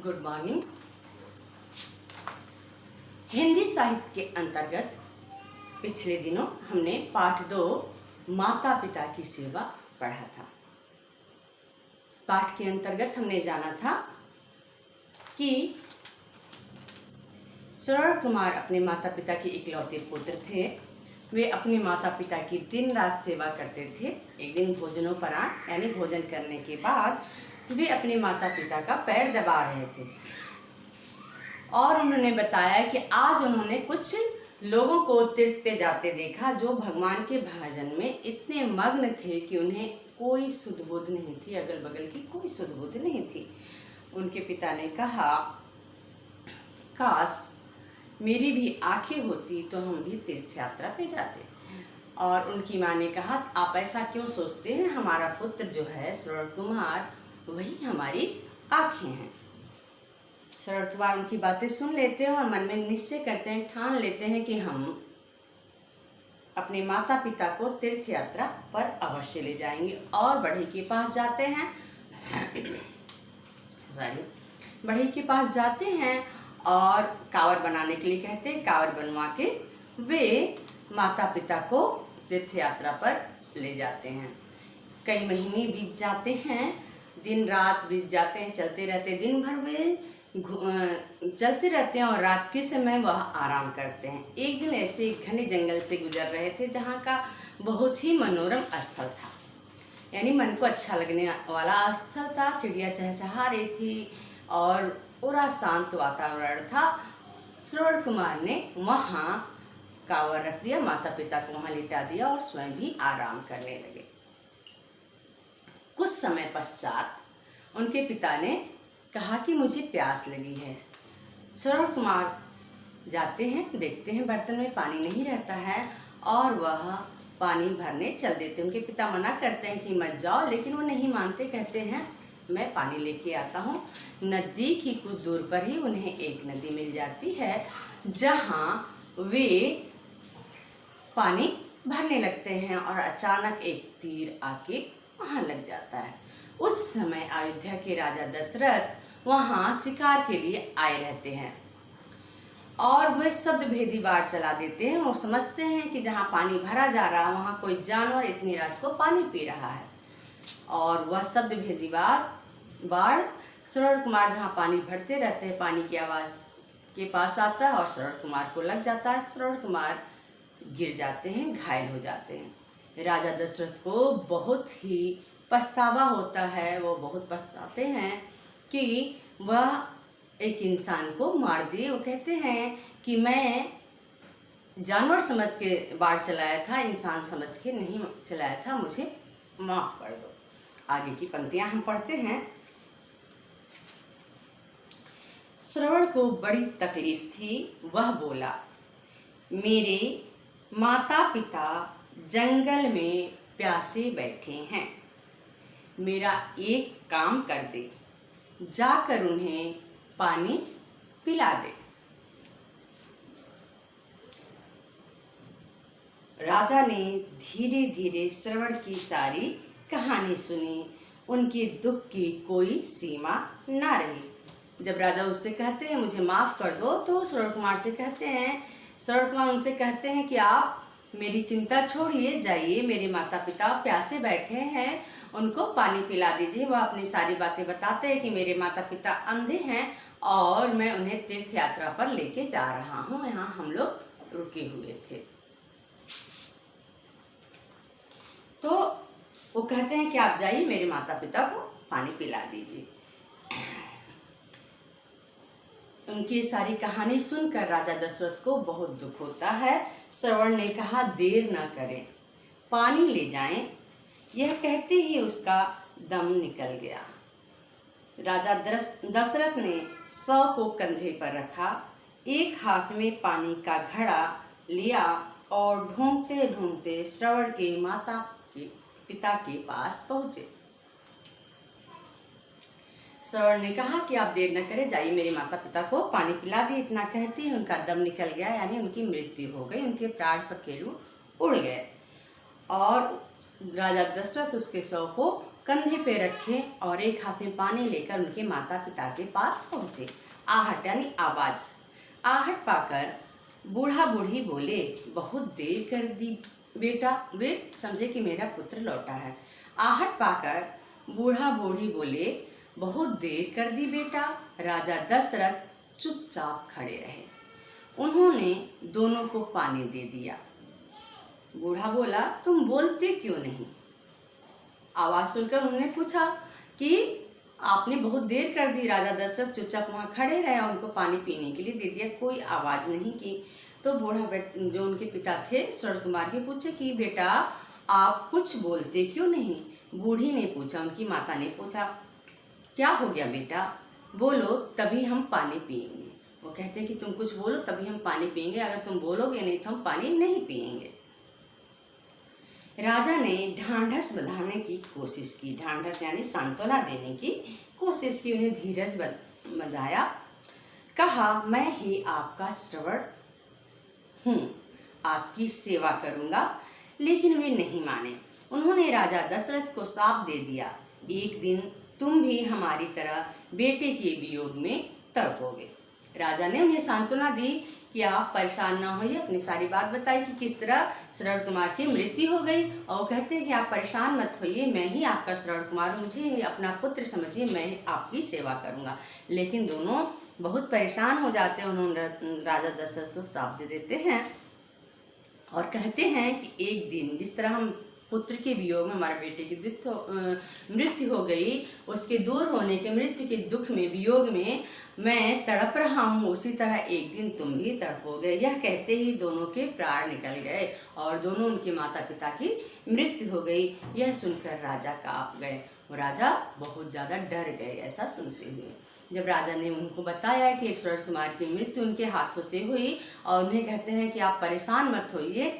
Good morning. Hindi साहित्य के अंतर्गत पिछले दिनों हमने पाठ 2 माता पिता की सेवा पढ़ा था। पाठ के अंतर्गत हमने जाना था कि सरल कुमार अपने माता पिता के इकलौते पुत्र थे। वे अपने माता पिता की दिन रात सेवा करते थे। एक दिन भोजनोपरांत यानी भोजन करने के बाद वे अपने माता पिता का पैर दबा रहे थे और उन्होंने बताया कि आज उन्होंने कुछ लोगों को तीर्थ पे जाते देखा जो भगवान के भजन में इतने मग्न थे कि उन्हें कोई सुध बुध नहीं थी, अगल बगल की कोई सुध बुध नहीं थी। उनके पिता ने कहा, काश मेरी भी आंखें होती तो हम भी तीर्थ यात्रा पे जाते। और उनकी माँ ने कहा, आप ऐसा क्यों सोचते हैं, हमारा पुत्र जो है सरल कुमार वही हमारी आंखें हैं। सरल कुमार उनकी बातें सुन लेते हैं और मन में निश्चय करते हैं, ठान लेते हैं कि हम अपने माता पिता को तीर्थ यात्रा पर अवश्य ले जाएंगे। और बढ़ई के पास जाते हैं बढ़ई के पास जाते हैं और कांवर बनाने के लिए कहते हैं। कांवर बनवा के वे माता पिता को तीर्थ यात्रा पर ले जाते हैं। कई महीने बीत जाते हैं, दिन रात बीत जाते हैं, चलते रहते, दिन भर वे चलते रहते हैं और रात के समय वह आराम करते हैं। एक दिन ऐसे एक घने जंगल से गुजर रहे थे जहाँ का बहुत ही मनोरम स्थल था, यानी मन को अच्छा लगने वाला स्थल था। चिड़िया चहचहा रही थी और पूरा शांत वातावरण था। श्रवण कुमार ने वहाँ कांवर रख दिया, माता पिता को वहाँ लिटा दिया और स्वयं भी आराम करने लगे। कुछ समय पश्चात उनके पिता ने कहा कि मुझे प्यास लगी है। श्रवण कुमार जाते हैं, देखते हैं बर्तन में पानी नहीं रहता है और वह पानी भरने चल देते। उनके पिता मना करते हैं कि मत जाओ, लेकिन वो नहीं मानते, कहते हैं मैं पानी लेके आता हूँ। नदी की कुछ दूर पर ही उन्हें एक नदी मिल जाती है जहाँ वे पानी भरने लगते हैं और अचानक एक तीर आके वहाँ लग जाता है। उस समय अयोध्या के राजा दशरथ वहाँ शिकार के लिए आए रहते हैं और वे शब्द भेदी बाढ़ चला देते हैं। वो समझते हैं कि जहाँ पानी भरा जा रहा है वहाँ कोई जानवर इतनी रात को पानी पी रहा है और वह शब्द भेदी बाढ़ श्रवण कुमार जहाँ पानी भरते रहते हैं, पानी की आवाज़ के पास आता है और श्रवण कुमार को लग जाता है। श्रवण कुमार गिर जाते हैं, घायल हो जाते हैं। राजा दशरथ को बहुत ही पछतावा होता है। वो बहुत पछताते हैं कि वह एक इंसान को मार दिए। वो कहते हैं कि मैं जानवर समझ के बाढ़ चलाया था, इंसान समझ के नहीं चलाया था, मुझे माफ़ कर दो। आगे की पंक्तियां हम पढ़ते हैं। श्रवण को बड़ी तकलीफ थी। वह बोला, मेरे माता पिता जंगल में प्यासे बैठे हैं, मेरा एक काम कर दे, जाकर उन्हें पानी पिला दे। राजा ने धीरे धीरे श्रवण की सारी कहानी सुनी। उनके दुख की कोई सीमा ना रही। जब राजा उससे कहते हैं मुझे माफ़ कर दो, तो श्रवण कुमार से कहते हैं, श्रवण कुमार उनसे कहते हैं कि आप मेरी चिंता छोड़िए, जाइए, मेरे माता पिता प्यासे बैठे हैं, उनको पानी पिला दीजिए। वह अपनी सारी बातें बताते हैं कि मेरे माता पिता अंधे हैं और मैं उन्हें तीर्थ यात्रा पर लेके जा रहा हूँ, यहाँ हम लोग रुके हुए थे। तो वो कहते हैं कि आप जाइए, मेरे माता पिता को पानी पिला दीजिए। उनकी सारी कहानी सुनकर राजा दशरथ को बहुत दुख होता है। श्रवण ने कहा, देर न करें, पानी ले जाएं। यह कहते ही उसका दम निकल गया। राजा दशरथ ने शव को कंधे पर रखा, एक हाथ में पानी का घड़ा लिया और ढूंढते ढूंढते श्रवण के माता पिता के पास पहुँचे। श्रवण ने कहा कि आप देर न करें, जाइए, मेरे माता पिता को पानी पिला दिए। इतना कहते ही उनका दम निकल गया, यानी उनकी मृत्यु हो गई, उनके प्राण पखेरु उड़ गए और राजा दशरथ उसके शव को कंधे पे रखे और एक हाथ में पानी लेकर उनके माता पिता के पास पहुंचे। आहट यानी आवाज। आहट पाकर बूढ़ा बूढ़ी बोले, बहुत देर कर दी बेटा। वे समझे कि मेरा पुत्र लौटा है। आहट पाकर बूढ़ा बूढ़ी बोले, बहुत देर कर दी बेटा। राजा दशरथ चुपचाप खड़े रहे। उन्होंने दोनों को पानी दे दिया। बूढ़ा बोला, तुम बोलते क्यों नहीं? आवाज सुनकर उन्होंने पूछा कि आपने बहुत देर कर दी। राजा दशरथ चुपचाप वहां खड़े रहे और उनको पानी पीने के लिए दे दिया, कोई आवाज नहीं की। तो बूढ़ा जो उनके पिता थे शरद कुमार के पूछे कि बेटा आप कुछ बोलते क्यों नहीं? बूढ़ी ने पूछा, उनकी माता ने पूछा, क्या हो गया बेटा? बोलो तभी हम पानी पिएंगे। वो कहते हैं कि तुम कुछ बोलो तभी हम पानी पिएंगे, अगर तुम बोलोगे नहीं तो हम पानी नहीं पिएंगे। राजा ने ढांढस बंधाने की कोशिश की। ढांढस यानी सांत्वना देने की कोशिश की, उन्हें धीरज बंधाया। कहा, मैं ही आपका श्रवण हूँ, आपकी सेवा करूँगा। लेकिन वे नहीं माने। उन्होंने राजा दशरथ को शाप दे दिया, एक दिन तुम भी हमारी तरह बेटे के वियोग में तड़पोगे। राजा ने उन्हें सांत्वना दी कि आप परेशान ना होइए, अपनी सारी बात बताई कि किस तरह शरद कुमार की मृत्यु हो गई। और कहते हैं कि आप परेशान मत होइए, मैं ही आपका शरद कुमार हूँ, मुझे अपना पुत्र समझिए, मैं आपकी सेवा करूँगा। लेकिन दोनों बहुत परेशान हो जाते हैं। उन्होंने राजा दशरथ को श्राप दे देते हैं और कहते हैं कि एक दिन जिस तरह हम पुत्र के वियोग में, हमारे बेटे की मृत्यु हो गई, उसके दूर होने के, मृत्यु के दुख में, वियोग में मैं तड़प रहा हूँ, उसी तरह एक दिन तुम भी तड़पोगे। यह कहते ही दोनों के प्राण निकल गए और दोनों उनके माता पिता की मृत्यु हो गई। यह सुनकर राजा कांप गए। वो राजा बहुत ज़्यादा डर गए ऐसा सुनते हुए। जब राजा ने उनको बताया कि शरद कुमार की मृत्यु उनके हाथों से हुई, और उन्हें कहते हैं कि आप परेशान मत होइए,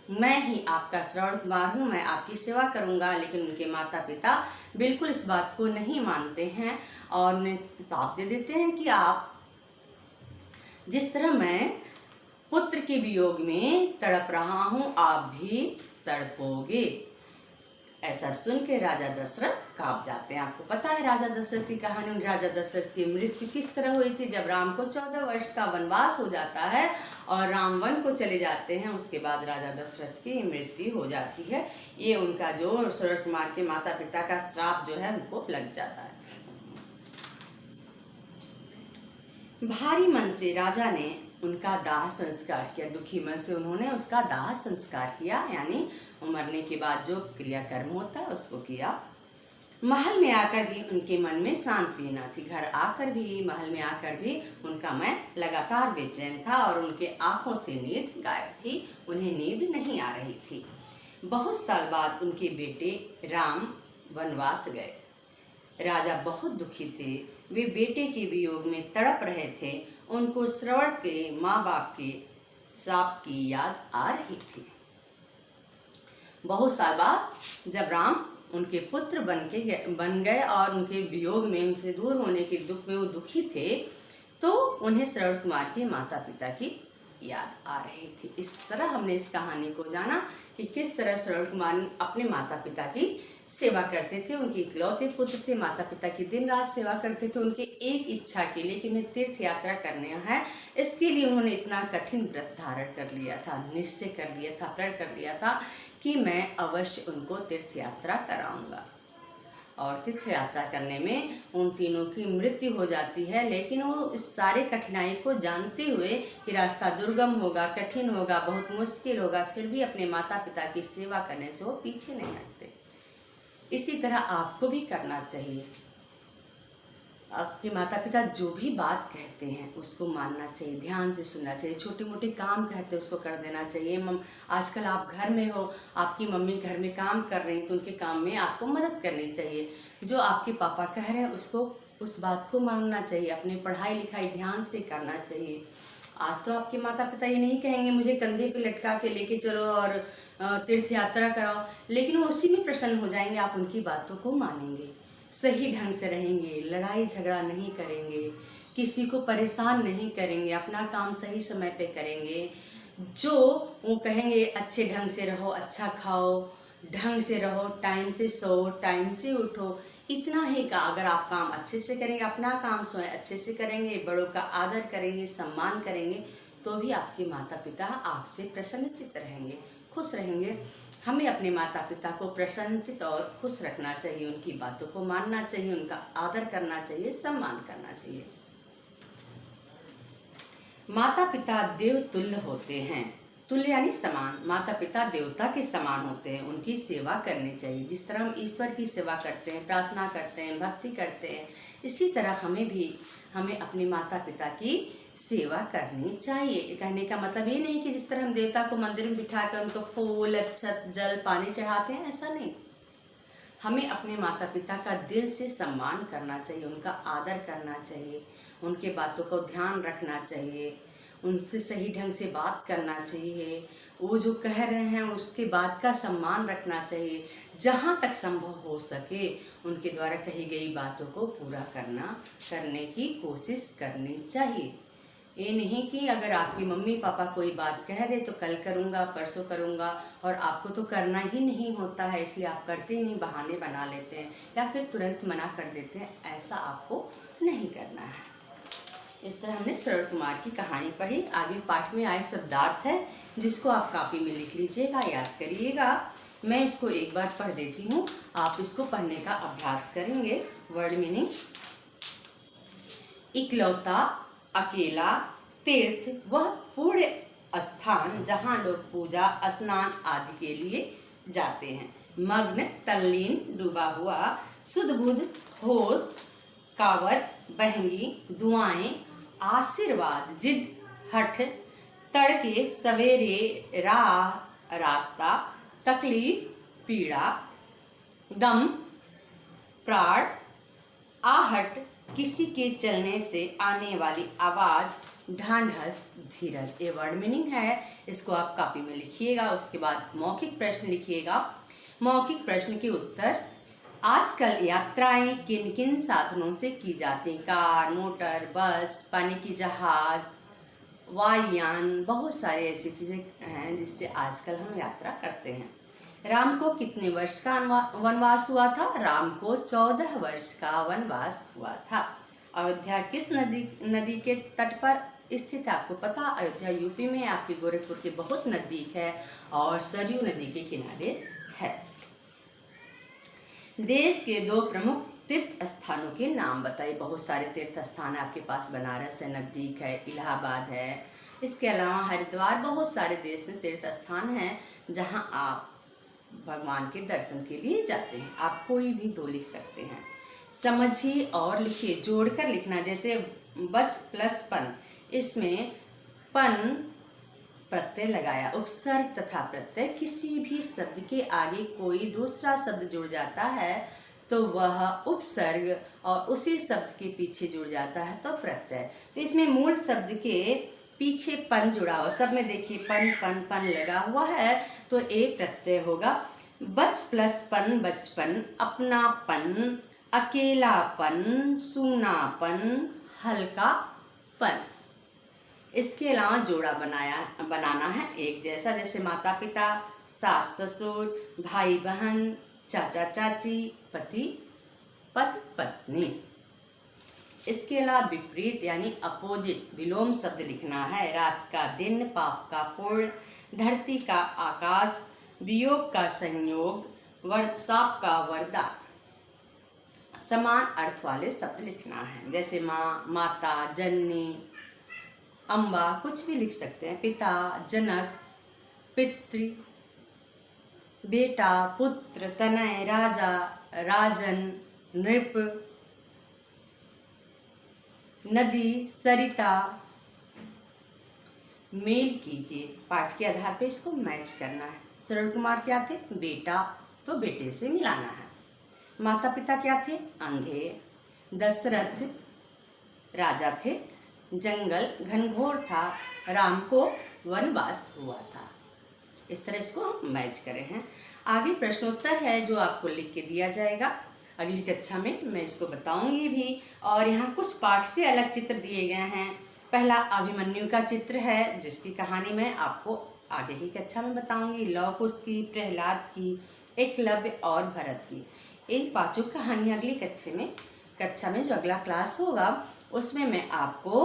मैं ही आपका श्रवण कुमार हूँ, मैं आपकी सेवा करूँगा। लेकिन उनके माता पिता बिल्कुल इस बात को नहीं मानते हैं और उन्हें श्राप दे देते हैं कि आप जिस तरह मैं पुत्र के वियोग में तड़प रहा हूँ, आप भी तड़पोगे। ऐसा सुन के राजा दशरथ कांप जाते हैं। आपको पता है राजा दशरथ की कहानी। राजा दशरथ की मृत्यु किस तरह हुई थी? जब राम को 14 वर्ष का वनवास हो जाता है और राम वन को चले जाते हैं, उसके बाद राजा दशरथ की मृत्यु हो जाती है। ये उनका जो शरद कुमार के माता पिता का श्राप जो है उनको लग जाता है। भारी मन से राजा ने उनका दाह संस्कार किया। दुखी मन से उन्होंने उसका दाह संस्कार किया, यानी मरने के बाद जो क्रियाकर्म होता है उसको किया। महल में आकर भी उनके मन में शांति न थी। घर आकर भी, महल में आकर भी उनका मन लगातार बेचैन था और उनके आंखों से नींद गायब थी, उन्हें नींद नहीं आ रही थी। बहुत साल बाद उनके बेटे राम वनवास गए। राजा बहुत दुखी थे। वे बेटे के वियोग में तड़प रहे थे। उनको श्रवण के माँ बाप के शाप की याद आ रही थी। बहुत साल बाद जब राम उनके पुत्र बन गए और उनके वियोग में, उनसे दूर होने के दुख में वो दुखी थे, तो उन्हें श्रवण कुमार के माता पिता की याद आ रही थी। इस तरह हमने इस कहानी को जाना कि किस तरह श्रवण कुमार अपने माता पिता की सेवा करते थे। उनके इकलौते पुत्र थे, माता पिता की दिन रात सेवा करते थे उनके एक इच्छा के लिए कि उन्हें तीर्थ यात्रा करने है। इसके लिए उन्होंने इतना कठिन व्रत धारण कर लिया था, निश्चय कर लिया था, प्रण कर लिया था कि मैं अवश्य उनको तीर्थ यात्रा कराऊंगा। और तीर्थ यात्रा करने में उन तीनों की मृत्यु हो जाती है, लेकिन वो इस सारे कठिनाई को जानते हुए कि रास्ता दुर्गम होगा, कठिन होगा, बहुत मुश्किल होगा, फिर भी अपने माता पिता की सेवा करने से वो पीछे नहीं हटते। इसी तरह आपको भी करना चाहिए। आपके माता पिता जो भी बात कहते हैं उसको मानना चाहिए, ध्यान से सुनना चाहिए। छोटे मोटे काम कहते हैं उसको कर देना चाहिए। आजकल आप घर में हो, आपकी मम्मी घर में काम कर रही हैं तो उनके काम में आपको मदद करनी चाहिए। जो आपके पापा कह रहे हैं उसको, उस बात को मानना चाहिए। अपनी पढ़ाई लिखाई ध्यान से करना चाहिए। आज तो आपके माता पिता ये नहीं कहेंगे मुझे कंधे पे लटका के लेके चलो और तीर्थ यात्रा कराओ, लेकिन वो उसी में प्रसन्न हो जाएंगे। आप उनकी बातों को मानेंगे, सही ढंग से रहेंगे, लड़ाई झगड़ा नहीं करेंगे, किसी को परेशान नहीं करेंगे, अपना काम सही समय पे करेंगे। जो वो कहेंगे अच्छे ढंग से रहो, अच्छा खाओ, ढंग से रहो, टाइम से सो, टाइम से उठो। इतना ही का अगर आप काम अच्छे से करेंगे, अपना काम स्वयं अच्छे से करेंगे, बड़ों का आदर करेंगे, सम्मान करेंगे, तो भी आपके माता पिता आपसे प्रसन्नचित्त रहेंगे, खुश रहेंगे। हमें अपने माता पिता को प्रसन्नचित्त और खुश रखना चाहिए, उनकी बातों को मानना चाहिए, उनका आदर करना चाहिए, सम्मान करना चाहिए। माता पिता देव तुल्य होते हैं। तुल्य यानी समान। माता पिता देवता के समान होते हैं, उनकी सेवा करनी चाहिए। जिस तरह हम ईश्वर की सेवा करते हैं, प्रार्थना करते हैं, भक्ति करते हैं, इसी तरह हमें अपने माता पिता की सेवा करनी चाहिए। कहने का मतलब ये नहीं कि जिस तरह हम देवता को मंदिर में बिठा कर उनको फूल, अक्षत, जल, पानी चढ़ाते हैं, ऐसा नहीं। हमें अपने माता पिता का दिल से सम्मान करना चाहिए, उनका आदर करना चाहिए, उनके बातों को ध्यान रखना चाहिए, उनसे सही ढंग से बात करना चाहिए, वो जो कह रहे हैं उसके बात का सम्मान रखना चाहिए। जहाँ तक संभव हो सके उनके द्वारा कही गई बातों को पूरा करने की कोशिश करनी चाहिए। ये नहीं कि अगर आपकी मम्मी पापा कोई बात कह दे तो कल करूँगा, परसों करूँगा, और आपको तो करना ही नहीं होता है इसलिए आप करते ही नहीं, बहाने बना लेते हैं या फिर तुरंत मना कर देते हैं। ऐसा आपको नहीं करना है। इस तरह हमने सरल कुमार की कहानी पढ़ी। आगे पाठ में आए शब्दार्थ है जिसको आप कॉपी में लिख लीजिएगा, याद करिएगा। मैं इसको एक बार पढ़ देती हूँ, आप इसको पढ़ने का अभ्यास करेंगे। वर्ड मीनिंग: इकलौता, अकेला, तीर्थ वह पूर्ण स्थान जहाँ लोग पूजा, स्नान आदि के लिए जाते हैं। मग्न, तल्लीन, डूबा हुआ, सुध बुध, होश, कावर, बहंगी, दुआएं, आशीर्वाद, जिद, हठ, तड़के, सवेरे, राह, रास्ता, तकलीफ, पीड़ा, दम, प्राण, आहट, किसी के चलने से आने वाली आवाज, ढांढस, धीरज। ये वर्ड मीनिंग है, इसको आप कॉपी में लिखिएगा। उसके बाद मौखिक प्रश्न लिखिएगा। मौखिक प्रश्न के उत्तर: आजकल यात्राएं किन किन साधनों से की जाती हैं? कार, मोटर, बस, पानी की जहाज, वायुयान, बहुत सारे ऐसी चीज़ें हैं जिससे आजकल हम यात्रा करते हैं। राम को कितने वर्ष का वनवास हुआ था? राम को 14 वर्ष का वनवास हुआ था। अयोध्या किस नदी के तट पर स्थित है? आपको पता, अयोध्या यूपी में आपके गोरखपुर के बहुत नजदीक है और सरयू नदी के किनारे है। देश के 2 प्रमुख तीर्थ स्थानों के नाम बताइए। बहुत सारे तीर्थ स्थान है आपके पास, बनारस है, नज़दीक है, इलाहाबाद है, इसके अलावा हरिद्वार, बहुत सारे देश में तीर्थ स्थान हैं जहां आप भगवान के दर्शन के लिए जाते हैं। आप कोई भी 2 लिख सकते हैं। समझिए और लिखिए, जोड़कर लिखना। जैसे बच प्लस पन, इसमें पन प्रत्यय लगाया, उपसर्ग तथा प्रत्यय। किसी भी शब्द के आगे कोई दूसरा शब्द जुड़ जाता है तो वह उपसर्ग, और उसी शब्द के पीछे जुड़ जाता है तो प्रत्यय। तो इसमें मूल शब्द के पीछे पन जुड़ा हुआ, सब में देखिए पन पन पन लगा हुआ है तो एक प्रत्यय होगा। बच प्लस पन, बचपन, अपनापन, अकेलापन, सूनापन, हल्कापन। इसके अलावा जोड़ा बनाना है एक जैसा, जैसे माता पिता, सास ससुर, भाई बहन, चाचा चाची, पति पत्नी। इसके अलावा विपरीत यानी अपोजिट, विलोम शब्द लिखना है। रात का दिन, पाप का पुण्य, धरती का आकाश, वियोग का संयोग, साप का वरदान। समान अर्थ वाले शब्द लिखना है, जैसे माँ, माता, जननी, अम्बा, कुछ भी लिख सकते हैं। पिता, जनक, पितृ, बेटा, पुत्र, तनय, राजा, राजन, नृप, नदी, सरिता। मेल कीजिए, पाठ के आधार पे इसको मैच करना है। सरल कुमार क्या थे? बेटा, तो बेटे से मिलाना है। माता पिता क्या थे? अंधे। दशरथ राजा थे। जंगल घनघोर था। राम को वनवास हुआ था। इस तरह इसको हम मैच करें हैं। आगे प्रश्नोत्तर है जो आपको लिख के दिया जाएगा। अगली कक्षा में मैं इसको बताऊंगी भी। और यहाँ कुछ पाठ से अलग चित्र दिए गए हैं। पहला अभिमन्यु का चित्र है जिसकी कहानी मैं आपको आगे की कक्षा में बताऊंगी। लव कुश की, प्रहलाद की, एकलव्य और भरत की। इन पांचों कहानी अगली कक्षा में जो अगला क्लास होगा उसमें मैं आपको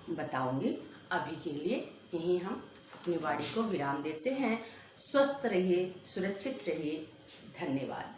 बताऊंगी। अभी के लिए यहीं हम अपनी वाणी को विराम देते हैं। स्वस्थ रहिए, सुरक्षित रहिए। धन्यवाद।